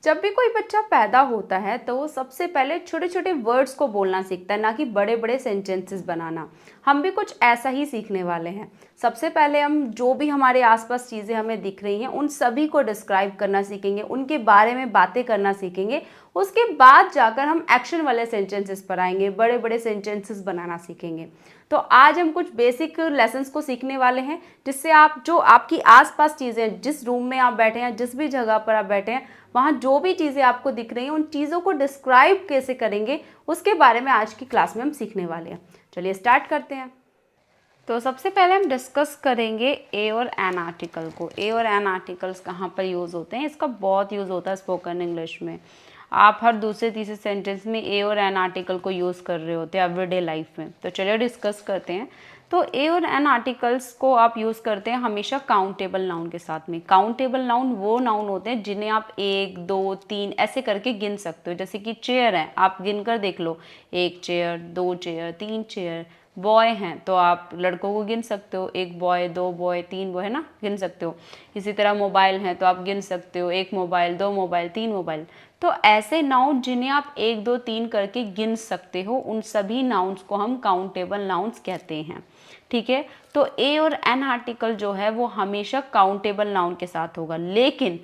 जब भी कोई बच्चा पैदा होता है तो वो सबसे पहले छोटे छोटे वर्ड्स को बोलना सीखता है, ना कि बड़े बड़े सेंटेंसेस बनाना। हम भी कुछ ऐसा ही सीखने वाले हैं। सबसे पहले हम जो भी हमारे आसपास चीज़ें हमें दिख रही हैं उन सभी को डिस्क्राइब करना सीखेंगे, उनके बारे में बातें करना सीखेंगे। उसके बाद जाकर हम एक्शन वाले सेंटेंसेस पर आएंगे, बड़े बड़े सेंटेंसेस बनाना सीखेंगे। तो आज हम कुछ बेसिक लेसन्स को सीखने वाले हैं, जिससे आप जो आपकी आसपास चीज़ें, जिस रूम में आप बैठे हैं, जिस भी जगह पर आप बैठे हैं, वहाँ जो भी चीज़ें आपको दिख रही हैं उन चीज़ों को डिस्क्राइब कैसे करेंगे उसके बारे में आज की क्लास में हम सीखने वाले हैं। चलिए स्टार्ट करते हैं। तो सबसे पहले हम डिस्कस करेंगे ए और एन आर्टिकल को। ए और एन आर्टिकल्स कहाँ पर यूज़ होते हैं? इसका बहुत यूज़ होता है स्पोकन इंग्लिश में। आप हर दूसरे तीसरे सेंटेंस में ए और एन आर्टिकल को यूज़ कर रहे होते हैं एवरीडे लाइफ में। तो चलिए डिस्कस करते हैं। तो ए और एन आर्टिकल्स को आप यूज़ करते हैं हमेशा काउंटेबल नाउन के साथ में। काउंटेबल नाउन वो नाउन होते हैं जिन्हें आप 1 2 3 ऐसे करके गिन सकते हो। जैसे कि चेयर है, आप गिन कर देख लो, 1 चेयर, 2 चेयर, 3 चेयर। बॉय हैं तो आप लड़कों को गिन सकते हो, 1 बॉय, 2 बॉय, 3 बॉय, है ना, गिन सकते हो। इसी तरह मोबाइल हैं तो आप गिन सकते हो, 1 मोबाइल, 2 मोबाइल, 3 मोबाइल। तो ऐसे नाउन जिन्हें आप 1 2 3 करके गिन सकते हो, उन सभी नाउन्स को हम काउंटेबल नाउन्स कहते हैं। ठीक है, तो ए और एन आर्टिकल जो है वो हमेशा काउंटेबल नाउन के साथ होगा। लेकिन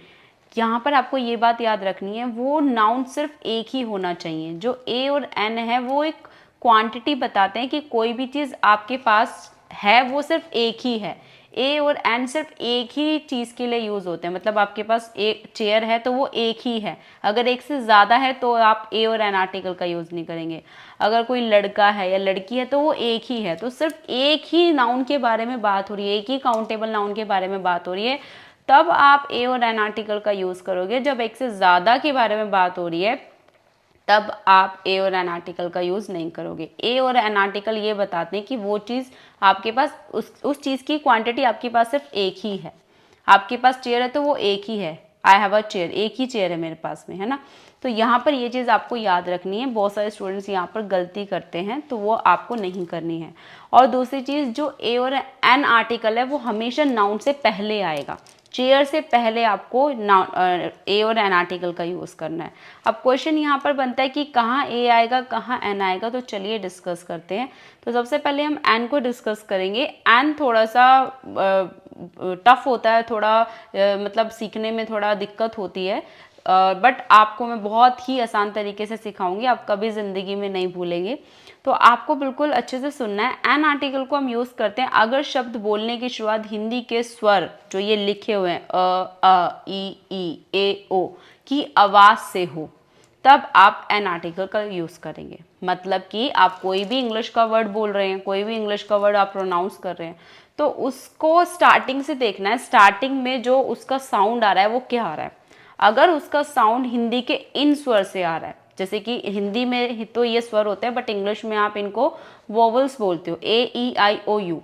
यहाँ पर आपको ये बात याद रखनी है, वो नाउन सिर्फ एक ही होना चाहिए। जो ए और एन है वो एक क्वांटिटी बताते हैं कि कोई भी चीज़ आपके पास है वो सिर्फ एक ही है। ए और एन सिर्फ एक ही चीज़ के लिए यूज़ होते हैं। मतलब आपके पास एक चेयर है तो वो एक ही है। अगर एक से ज़्यादा है तो आप ए और एन आर्टिकल का यूज़ नहीं करेंगे। अगर कोई लड़का है या लड़की है तो वो एक ही है। तो सिर्फ एक ही नाउन के बारे में बात हो रही है, एक ही काउंटेबल नाउन के बारे में बात हो रही है, तब आप ए और एन आर्टिकल का यूज़ करोगे। जब एक से ज़्यादा के बारे में बात हो रही है तब आप ए और एन आर्टिकल का यूज़ नहीं करोगे। ए और एन आर्टिकल ये बताते हैं कि वो चीज़ आपके पास, उस चीज़ की क्वांटिटी आपके पास सिर्फ एक ही है। आपके पास चेयर है तो वो एक ही है, आई हैव अ चेयर, एक ही चेयर है मेरे पास में, है ना। तो यहाँ पर ये चीज़ आपको याद रखनी है। बहुत सारे स्टूडेंट्स यहाँ पर गलती करते हैं, तो वो आपको नहीं करनी है। और दूसरी चीज़, जो ए और एन आर्टिकल है वो हमेशा नाउन से पहले आएगा। चेयर से पहले आपको ए और एन आर्टिकल का यूज़ करना है। अब क्वेश्चन यहाँ पर बनता है कि कहाँ ए आएगा, कहाँ एन आएगा। तो चलिए डिस्कस करते हैं। तो सबसे पहले हम एन को डिस्कस करेंगे। एन थोड़ा सा टफ होता है, थोड़ा मतलब सीखने में थोड़ा दिक्कत होती है, बट आपको मैं बहुत ही आसान तरीके से सिखाऊंगी, आप कभी ज़िंदगी में नहीं भूलेंगे। तो आपको बिल्कुल अच्छे से सुनना है। एन आर्टिकल को हम यूज़ करते हैं अगर शब्द बोलने की शुरुआत हिंदी के स्वर जो ये लिखे हुए हैं अ, ई, ए, ओ की आवाज़ से हो, तब आप एन आर्टिकल का यूज़ करेंगे। मतलब कि आप कोई भी इंग्लिश का वर्ड बोल रहे हैं, कोई भी इंग्लिश का वर्ड आप प्रोनाउंस कर रहे हैं, तो उसको स्टार्टिंग से देखना है। स्टार्टिंग में जो उसका साउंड आ रहा है वो क्या आ रहा है। अगर उसका साउंड हिंदी के इन स्वर से आ रहा है, जैसे कि हिंदी में तो ये स्वर होते हैं बट इंग्लिश में आप इनको वोवल्स बोलते हो, ए ई आई ओ यू,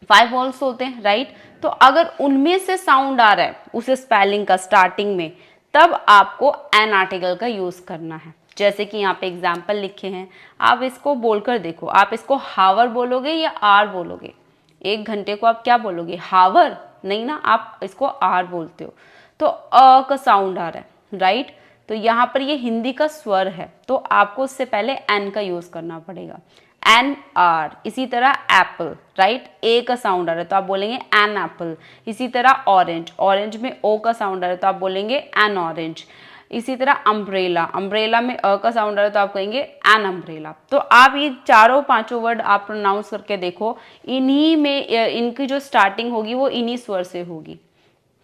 5 वोवल्स होते हैं, राइट। तो अगर उनमें से साउंड आ रहा है उस स्पेलिंग का स्टार्टिंग में, तब आपको एन आर्टिकल का यूज करना है। जैसे कि यहाँ पे एग्जाम्पल लिखे हैं, आप इसको बोलकर देखो। आप इसको हावर बोलोगे या आर बोलोगे? 1 घंटे को आप क्या बोलोगे? हावर नहीं ना, आप इसको आर बोलते हो। तो अ का साउंड आ रहा है, राइट। तो यहाँ पर ये हिंदी का स्वर है, तो आपको उससे पहले एन का यूज करना पड़ेगा, एन आर। इसी तरह एप्पल, राइट, ए का साउंड आ रहा है तो आप बोलेंगे एन एप्पल। इसी तरह ऑरेंज, ऑरेंज में ओ का साउंड आ रहा है तो आप बोलेंगे एन ऑरेंज। इसी तरह अम्ब्रेला, अम्ब्रेला में अ का साउंड आ रहा है तो आप कहेंगे एन अम्ब्रेला। तो आप ये चारों पांचों वर्ड आप प्रोनाउंस करके देखो, इन्हीं में इनकी जो स्टार्टिंग होगी वो इन्हीं स्वर से होगी।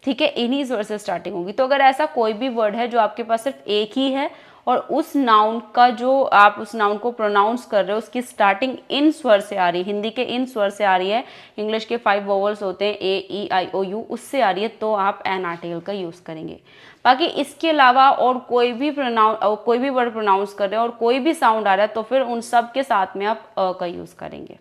ठीक है, इन्हीं स्वर से स्टार्टिंग होगी। तो अगर ऐसा कोई भी वर्ड है जो आपके पास सिर्फ एक ही है और उस नाउन का जो आप उस नाउन को प्रोनाउंस कर रहे हो उसकी स्टार्टिंग इन स्वर से आ रही है, हिंदी के इन स्वर से आ रही है, इंग्लिश के 5 वोवल्स होते हैं ए ई आई ओ यू, उससे आ रही है, तो आप एन आर्टिकल का यूज़ करेंगे। बाकी इसके अलावा और कोई भी वर्ड प्रोनाउंस कर रहे हैं और कोई भी साउंड आ रहा है तो फिर उन सब के साथ में आप अ का यूज़ करेंगे।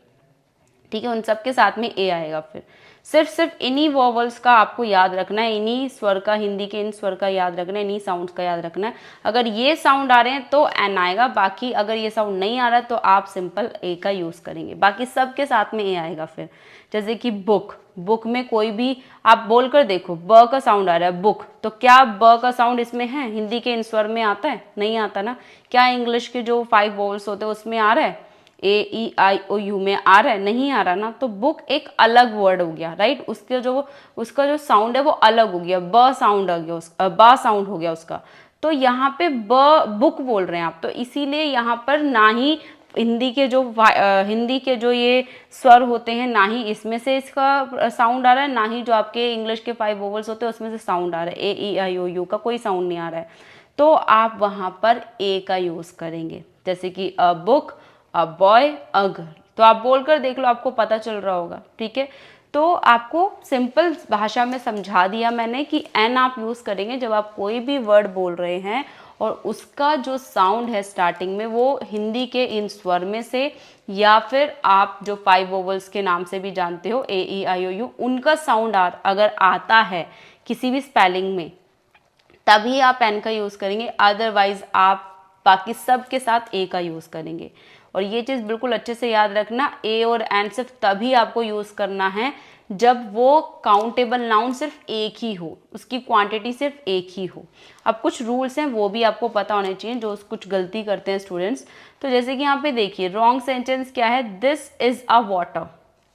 ठीक है, उन सब के साथ में ए आएगा फिर। सिर्फ इन्हीं वॉवल्स का आपको याद रखना है, इन्हीं स्वर का, हिंदी के इन स्वर का याद रखना है, इन्हीं साउंड्स का याद रखना है। अगर ये साउंड आ रहे हैं तो एन आएगा, बाकी अगर ये साउंड नहीं आ रहा तो आप सिंपल ए का यूज़ करेंगे, बाकी सबके साथ में ए आएगा। फिर जैसे कि बुक, बुक में कोई भी आप बोल कर देखो, ब का साउंड आ रहा है बुक, तो क्या ब का साउंड इसमें है, हिंदी के इन स्वर में आता है? नहीं आता ना। क्या इंग्लिश के जो 5 वोवल्स होते हैं उसमें आ रहा है? ए ई आई ओ यू में आ रहा है? नहीं आ रहा ना। तो बुक एक अलग वर्ड हो गया, राइट। उसका जो साउंड है वो अलग हो गया, ब साउंड आ गया, बा साउंड हो गया उसका। तो यहाँ पे बुक बोल रहे हैं आप, तो इसीलिए यहाँ पर ना ही हिंदी के जो ये स्वर होते हैं, ना ही इसमें से इसका साउंड आ रहा है, ना ही जो आपके इंग्लिश के 5 वोवल्स होते हैं उसमें से साउंड आ रहा है। ए ई आई ओ यू का कोई साउंड नहीं आ रहा है, तो आप वहाँ पर ए का यूज़ करेंगे। जैसे कि a book, a boy, a girl, तो आप बोलकर देख लो, आपको पता चल रहा होगा, ठीक है। तो आपको सिंपल भाषा में समझा दिया मैंने कि एन आप यूज़ करेंगे जब आप कोई भी वर्ड बोल रहे हैं और उसका जो साउंड है स्टार्टिंग में वो हिंदी के इन स्वर में से, या फिर आप जो 5 वोवल्स के नाम से भी जानते हो, ए ई आई ओ यू, उनका साउंड अगर आता है किसी भी स्पेलिंग में, तभी आप एन का यूज़ करेंगे। अदरवाइज आप बाकी सब के साथ ए का यूज़ करेंगे। और ये चीज़ बिल्कुल अच्छे से याद रखना, ए और एन सिर्फ तभी आपको यूज़ करना है जब वो काउंटेबल नाउन सिर्फ एक ही हो, उसकी क्वांटिटी सिर्फ एक ही हो। अब कुछ रूल्स हैं वो भी आपको पता होने चाहिए, जो कुछ गलती करते हैं स्टूडेंट्स। तो जैसे कि यहाँ पे देखिए, रॉन्ग सेंटेंस क्या है, दिस इज़ अ वाटर,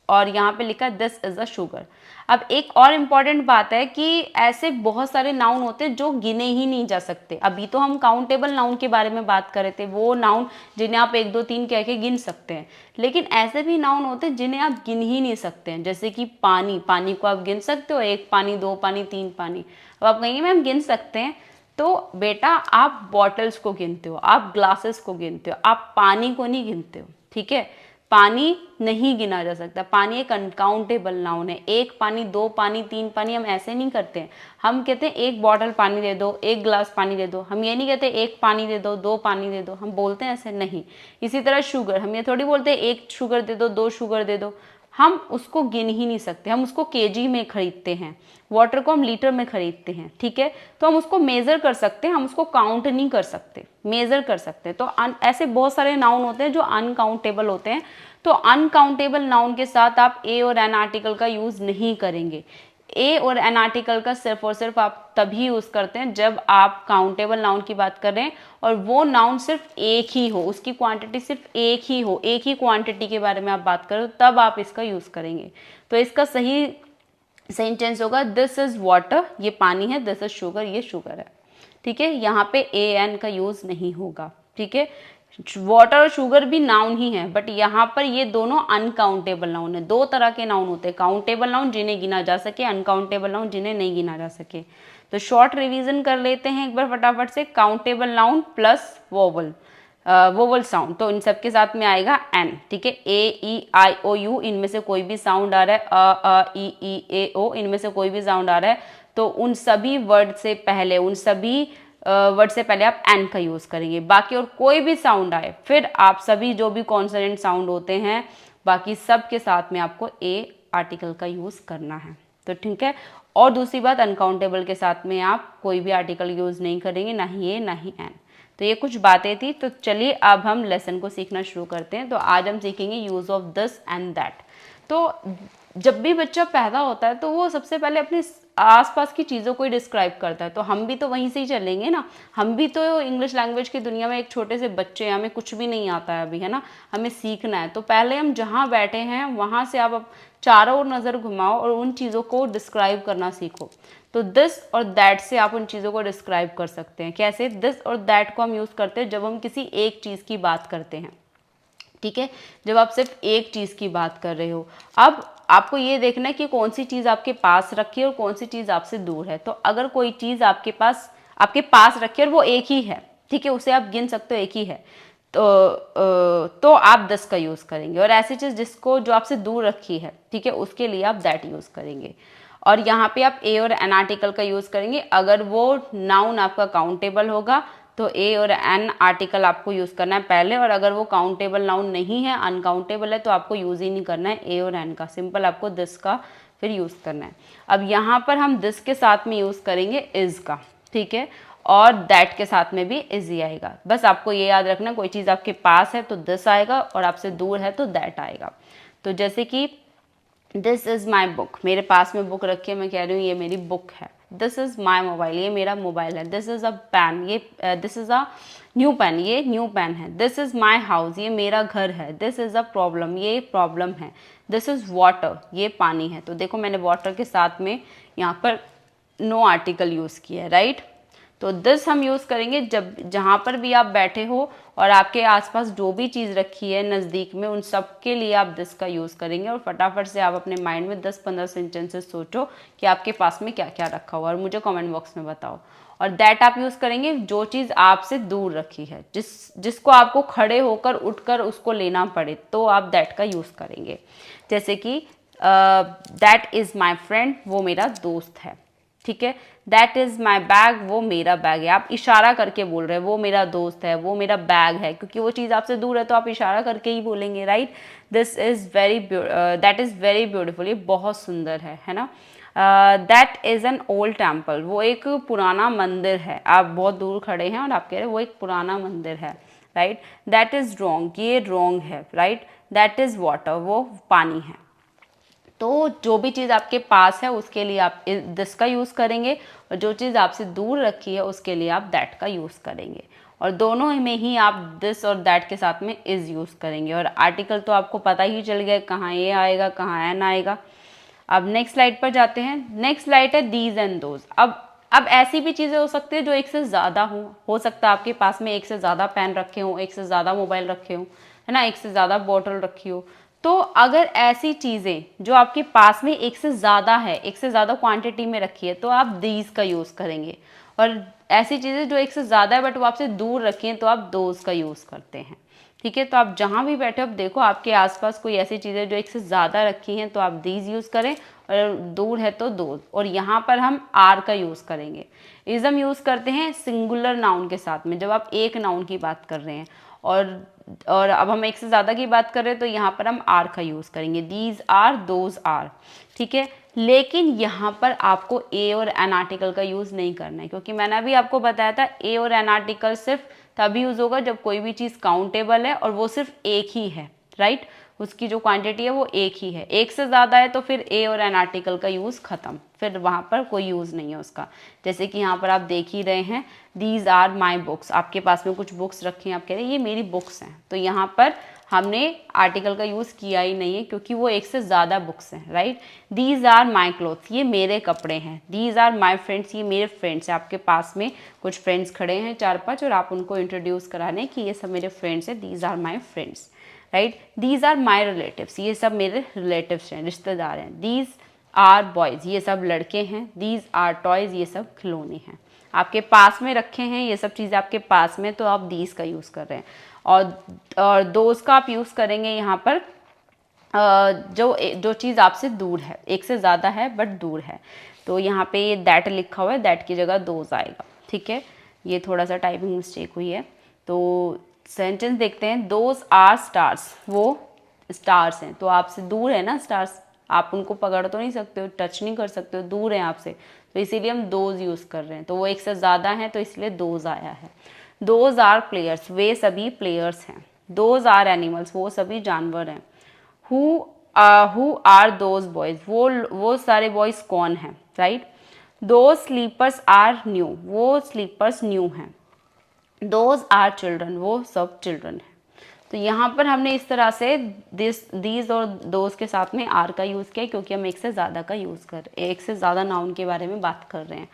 और यहाँ पे लिखा है दिस इज़ अ शुगर। अब एक और इम्पॉर्टेंट बात है कि ऐसे बहुत सारे नाउन होते हैं जो गिने ही नहीं जा सकते। अभी तो हम काउंटेबल नाउन के बारे में बात कर रहे थे, वो नाउन जिन्हें आप 1 2 3 कह के गिन सकते हैं, लेकिन ऐसे भी नाउन होते हैं जिन्हें आप गिन ही नहीं सकते हैं। जैसे कि पानी, पानी को आप गिन सकते हो, 1 पानी, 2 पानी, 3 पानी। अब आप कहेंगे मैम गिन सकते हैं, तो बेटा आप बॉटल्स को गिनते हो, आप ग्लासेस को गिनते हो, आप पानी को नहीं गिनते हो, ठीक है। पानी नहीं गिना जा सकता, पानी एक अनकाउंटेबल नाउन है। 1 पानी, 2 पानी, 3 पानी, हम ऐसे नहीं करते हैं। हम कहते हैं 1 बॉटल पानी दे दो, 1 ग्लास पानी दे दो, हम ये नहीं कहते 1 पानी दे दो, 2 पानी दे दो, हम बोलते हैं ऐसे नहीं। इसी तरह शुगर, हम ये थोड़ी बोलते हैं 1 शुगर दे दो, 2 शुगर दे दो, हम उसको गिन ही नहीं सकते, हम उसको केजी में खरीदते हैं, वाटर को हम लीटर में खरीदते हैं, ठीक है। तो हम उसको मेज़र कर सकते हैं, हम उसको काउंट नहीं कर सकते, मेज़र कर सकते हैं। तो ऐसे बहुत सारे नाउन होते हैं जो अनकाउंटेबल होते हैं। तो अनकाउंटेबल नाउन के साथ आप ए और एन आर्टिकल का यूज़ नहीं करेंगे। ए और एन आर्टिकल का सिर्फ और सिर्फ आप तभी यूज़ करते हैं जब आप काउंटेबल नाउन की बात कर रहे हैं और वो नाउन सिर्फ एक ही हो, उसकी क्वांटिटी सिर्फ एक ही हो, एक ही क्वांटिटी के बारे में आप बात करो, तब आप इसका यूज़ करेंगे। तो इसका सही सेंटेंस होगा दिस इज़ वाटर, ये पानी है, दिस इज़ शुगर, ये शुगर है, ठीक है। यहाँ पे ए एन का यूज़ नहीं होगा, ठीक है। वाटर और शुगर भी नाउन ही है, बट यहाँ पर ये दोनों अनकाउंटेबल नाउन है। 2 तरह के नाउन होते हैं, काउंटेबल नाउन जिन्हें गिना जा सके, अनकाउंटेबल नाउन जिन्हें नहीं गिना जा सके। तो शॉर्ट रिवीजन कर लेते हैं एक बार फटाफट से। Countable noun plus vowel, vowel sound, तो इन सब के साथ में आएगा एन, ठीक है। ए ई आई ओ यू, इनमें से कोई भी साउंड आ रहा है, अ ई ए ओ, इनमें से कोई भी साउंड आ रहा है, तो उन सभी वर्ड से पहले, उन सभी वर्ड से पहले आप एन का यूज़ करेंगे। बाकी और कोई भी साउंड आए, फिर आप सभी जो भी कॉन्सोनेंट साउंड होते हैं, बाकी सब के साथ में आपको ए आर्टिकल का यूज़ करना है, तो ठीक है। और दूसरी बात, अनकाउंटेबल के साथ में आप कोई भी आर्टिकल यूज़ नहीं करेंगे, ना ही ए ना ही एन। तो ये कुछ बातें थी। तो चलिए अब हम लेसन को सीखना शुरू करते हैं। तो आज हम सीखेंगे use of this and that. तो जब भी बच्चा पैदा होता है तो वो सबसे पहले अपने आसपास की चीज़ों को ही डिस्क्राइब करता है, तो हम भी तो वहीं से ही चलेंगे ना। हम भी तो इंग्लिश लैंग्वेज की दुनिया में एक छोटे से बच्चे हैं, हमें कुछ भी नहीं आता है अभी, है ना, हमें सीखना है। तो पहले हम जहाँ बैठे हैं वहाँ से आप चारों ओर नज़र घुमाओ और उन चीज़ों को डिस्क्राइब करना सीखो। तो दिस और दैट से आप उन चीज़ों को डिस्क्राइब कर सकते हैं। कैसे? दिस और दैट को हम यूज़ करते हैं जब हम किसी एक चीज़ की बात करते हैं, ठीक है, जब आप सिर्फ एक चीज़ की बात कर रहे हो। अब आपको ये देखना है कि कौन सी चीज़ आपके पास रखी है और कौन सी चीज़ आपसे दूर है। तो अगर कोई चीज़ आपके पास रखी है और वो एक ही है, ठीक है, उसे आप गिन सकते हो, एक ही है, तो आप दिस का यूज़ करेंगे। और ऐसी चीज़ जो आपसे दूर रखी है, ठीक है, उसके लिए आप दैट यूज़ करेंगे। और यहाँ पे आप ए और एन आर्टिकल का यूज़ करेंगे। अगर वो नाउन आपका काउंटेबल होगा तो ए और एन आर्टिकल आपको यूज़ करना है पहले, और अगर वो काउंटेबल नाउन नहीं है, अनकाउंटेबल है, तो आपको यूज़ ही नहीं करना है ए और एन का। सिंपल आपको दिस का फिर यूज़ करना है। अब यहाँ पर हम दिस के साथ में यूज़ करेंगे इज़ का, ठीक है, और दैट के साथ में भी इज ही आएगा। बस आपको ये याद रखना, कोई चीज़ आपके पास है तो दिस आएगा और आपसे दूर है तो दैट आएगा। तो जैसे कि दिस इज़ माई बुक, मेरे पास में बुक रखी है, मैं कह रही हूँ ये मेरी बुक है। दिस इज़ माई मोबाइल, ये मेरा मोबाइल है। दिस इज़ अ पेन, ये this is a new pen, ये न्यू पेन है। दिस इज़ माई हाउस, ये मेरा घर है। दिस इज़ अ प्रॉब्लम, ये प्रॉब्लम है। दिस इज़ वाटर, ये पानी है। तो देखो मैंने वाटर के साथ में यहाँ पर नो आर्टिकल यूज़ किया है, राइट। तो दिस हम यूज़ करेंगे जब जहाँ पर भी आप बैठे हो और आपके आसपास जो भी चीज़ रखी है नज़दीक में, उन सब के लिए आप दिस का यूज़ करेंगे। और फटाफट से आप अपने माइंड में 10-15 सेंटेंसेस सोचो कि आपके पास में क्या क्या रखा हुआ है और मुझे कमेंट बॉक्स में बताओ। और दैट आप यूज़ करेंगे जो चीज़ आपसे दूर रखी है, जिसको आपको खड़े होकर उठकर उसको लेना पड़े, तो आप दैट का यूज़ करेंगे। जैसे कि दैट इज़ माई फ्रेंड, वो मेरा दोस्त है, ठीक है। दैट इज़ माई बैग, वो मेरा बैग है। आप इशारा करके बोल रहे हैं, वो मेरा दोस्त है, वो मेरा बैग है, क्योंकि वो चीज़ आपसे दूर है तो आप इशारा करके ही बोलेंगे, right. This is very that is very beautiful, ये बहुत सुंदर है ना। That is an old temple, वो एक पुराना मंदिर है। आप बहुत दूर खड़े हैं और आप कह रहे हैं वो एक पुराना मंदिर है, राइट। दैट इज़ रॉन्ग, ये रॉन्ग है, राइट। दैट इज़ वाटर, वो पानी है। तो जो भी चीज़ आपके पास है उसके लिए आप दिस का यूज़ करेंगे, और जो चीज़ आपसे दूर रखी है उसके लिए आप दैट का यूज़ करेंगे। और दोनों में ही आप दिस और दैट के साथ में इज़ यूज़ करेंगे। और आर्टिकल तो आपको पता ही चल गया कहाँ ये आएगा, कहाँ एन आएगा। अब नेक्स्ट स्लाइड पर जाते हैं। नेक्स्ट स्लाइड है दीज एंड दोज। अब ऐसी भी चीज़ें हो सकती है जो एक से ज़्यादा हो सकता है आपके पास में एक से ज़्यादा पेन रखे हों, एक से ज़्यादा मोबाइल रखे हों, है ना, एक से ज़्यादा बॉटल रखी हो। तो अगर ऐसी चीज़ें जो आपके पास में एक से ज़्यादा है, एक से ज़्यादा क्वांटिटी में रखी है, तो आप दीज का यूज़ करेंगे। और ऐसी चीज़ें जो एक से ज़्यादा है बट वो आपसे दूर रखी हैं, तो आप दोज का यूज़ करते हैं, ठीक है। तो आप जहाँ भी बैठे हो, अब देखो आपके आसपास कोई ऐसी चीज़ें जो एक से ज़्यादा रखी हैं, तो आप दीज यूज़ करें, और दूर है तो दोज। और यहाँ पर हम आर का यूज़ करेंगे। इज़ हम यूज़ करते हैं सिंगुलर नाउन के साथ में, जब आप एक नाउन की बात कर रहे हैं। और अब हम एक से ज़्यादा की बात कर रहे हैं तो यहाँ पर हम आर का यूज़ करेंगे। दीज आर, दोज आर, ठीक है। लेकिन यहाँ पर आपको ए और एन आर्टिकल का यूज़ नहीं करना है, क्योंकि मैंने अभी आपको बताया था ए और एन आर्टिकल सिर्फ तभी यूज़ होगा जब कोई भी चीज़ काउंटेबल है और वो सिर्फ एक ही है, राइट। उसकी जो क्वांटिटी है वो एक ही है। एक से ज़्यादा है तो फिर ए और एन आर्टिकल का यूज़ ख़त्म, फिर वहाँ पर कोई यूज़ नहीं है उसका। जैसे कि यहाँ पर आप देख ही रहे हैं, दीज आर माई बुक्स, आपके पास में कुछ बुक्स रखी हैं, आप कह रहे हैं ये मेरी बुक्स हैं, तो यहाँ पर हमने आर्टिकल का यूज़ किया ही नहीं है क्योंकि वो एक से ज़्यादा बुक्स हैं, right. These are my clothes, ये मेरे कपड़े हैं। दीज आर माई फ्रेंड्स, ये मेरे फ्रेंड्स हैं। आपके पास में कुछ फ्रेंड्स खड़े हैं 4-5 और आप उनको इंट्रोड्यूस करा रहे हैं कि ये सब मेरे फ्रेंड्स हैं, these are my friends, right. These are my relatives, ये सब मेरे रिलेटिव्स हैं, रिश्तेदार हैं। दीज आर बॉयज़, ये सब लड़के हैं। दीज आर टॉयज़, ये सब खिलौने हैं। आपके पास में रखे हैं ये सब चीज़ें आपके पास में, तो आप दीज का यूज़ कर रहे हैं। और दोज का आप यूज़ करेंगे यहाँ पर जो चीज़ आपसे दूर है, एक से ज़्यादा है बट दूर है। तो यहाँ पे ये दैट लिखा हुआ है, दैट की जगह दोज आएगा, ठीक है। ये थोड़ा सा टाइपिंग मिस्टेक हुई है। तो सेंटेंस देखते हैं। दोज आर स्टार्स, वो स्टार्स हैं। तो आपसे दूर है ना स्टार्स, आप उनको पकड़ तो नहीं सकते हो, टच नहीं कर सकते हो, दूर हैं आपसे, तो इसीलिए हम दोज यूज़ कर रहे हैं। तो वो एक से ज़्यादा हैं तो इसलिए दोज आया है। दोज आर प्लेयर्स, वे सभी प्लेयर्स हैं। दोज आर एनिमल्स, वो सभी जानवर हैं। हु आर दोज बॉयज़, वो सारे बॉयज़ कौन हैं, right. Those slippers are new, वो स्लीपर्स न्यू हैं। दोज आर चिल्ड्रन, वो सब चिल्ड्रन हैं। तो यहाँ पर हमने इस तरह से दीज और दोज के साथ में आर का यूज़ किया, क्योंकि हम एक से ज़्यादा का यूज़ कर रहे हैं, एक से ज़्यादा नाउन के बारे में बात कर रहे हैं।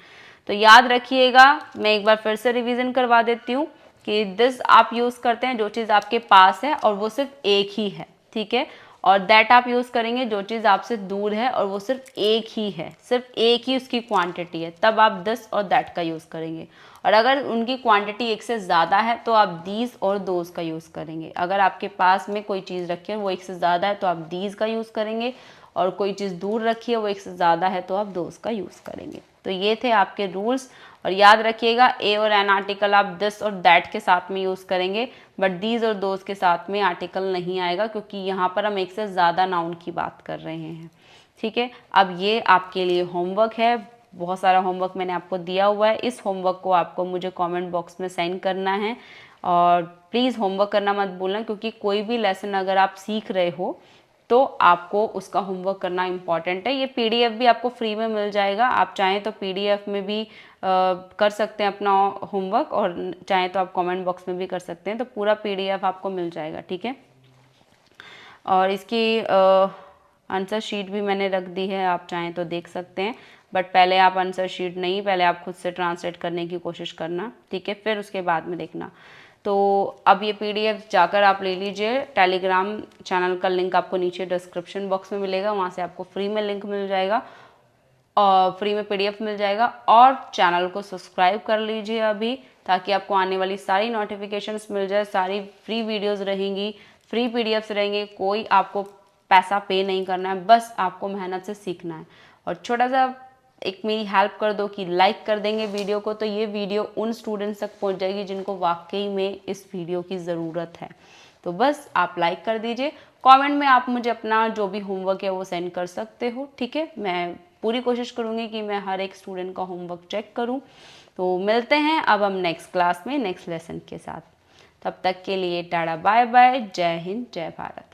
तो याद रखिएगा, मैं एक बार फिर से रिवीजन करवा देती हूँ कि दिस आप यूज़ करते हैं जो चीज़ आपके पास है और वो सिर्फ एक ही है, ठीक है। और दैट आप यूज़ करेंगे जो चीज़ आपसे दूर है और वो सिर्फ एक ही है, सिर्फ एक ही उसकी क्वांटिटी है, तब आप दिस और दैट का यूज़ करेंगे। और अगर उनकी क्वांटिटी एक से ज़्यादा है तो आप दीज और दोज का यूज़ करेंगे। अगर आपके पास में कोई चीज़ रखी है वो एक से ज़्यादा है तो आप दीज का यूज़ करेंगे, और कोई चीज़ दूर रखी है वो एक से ज़्यादा है तो आप दोज का यूज़ करेंगे। तो ये थे आपके रूल्स। और याद रखिएगा, ए और एन आर्टिकल आप दिस और दैट के साथ में यूज़ करेंगे, बट दीज और दोज के साथ में आर्टिकल नहीं आएगा, क्योंकि यहाँ पर हम एक से ज़्यादा नाउन की बात कर रहे हैं। ठीक है, अब ये आपके लिए होमवर्क है, बहुत सारा होमवर्क मैंने आपको दिया हुआ है। इस होमवर्क को आपको मुझे कमेंट बॉक्स में सेंड करना है और प्लीज़ होमवर्क करना मत भूलना, क्योंकि कोई भी लेसन अगर आप सीख रहे हो तो आपको उसका होमवर्क करना इम्पॉर्टेंट है। ये पीडीएफ भी आपको फ्री में मिल जाएगा, आप चाहें तो पीडीएफ में भी कर सकते हैं अपना होमवर्क, और चाहें तो आप कमेंट बॉक्स में भी कर सकते हैं, तो पूरा पीडीएफ आपको मिल जाएगा, ठीक है। और इसकी आंसर शीट भी मैंने रख दी है, आप चाहें तो देख सकते हैं, बट पहले आप आंसर शीट नहीं, पहले आप खुद से ट्रांसलेट करने की कोशिश करना, ठीक है, फिर उसके बाद में देखना। तो अब ये पीडीएफ जाकर आप ले लीजिए, टेलीग्राम चैनल का लिंक आपको नीचे डिस्क्रिप्शन बॉक्स में मिलेगा, वहाँ से आपको फ्री में लिंक मिल जाएगा और फ्री में पीडीएफ मिल जाएगा। और चैनल को सब्सक्राइब कर लीजिए अभी, ताकि आपको आने वाली सारी नोटिफिकेशंस मिल जाए, सारी फ्री वीडियोस रहेंगी, फ्री पीडीएफ्स रहेंगे, कोई आपको पैसा पे नहीं करना है, बस आपको मेहनत से सीखना है। और छोटा सा एक मेरी हेल्प कर दो कि लाइक कर देंगे वीडियो को, तो ये वीडियो उन स्टूडेंट्स तक पहुंच जाएगी जिनको वाकई में इस वीडियो की ज़रूरत है। तो बस आप लाइक कर दीजिए, कमेंट में आप मुझे अपना जो भी होमवर्क है वो सेंड कर सकते हो, ठीक है। मैं पूरी कोशिश करूँगी कि मैं हर एक स्टूडेंट का होमवर्क चेक करूँ। तो मिलते हैं अब हम नेक्स्ट क्लास में नेक्स्ट लेसन के साथ, तब तक के लिए टाटा बाय बाय, जय हिंद जय भारत।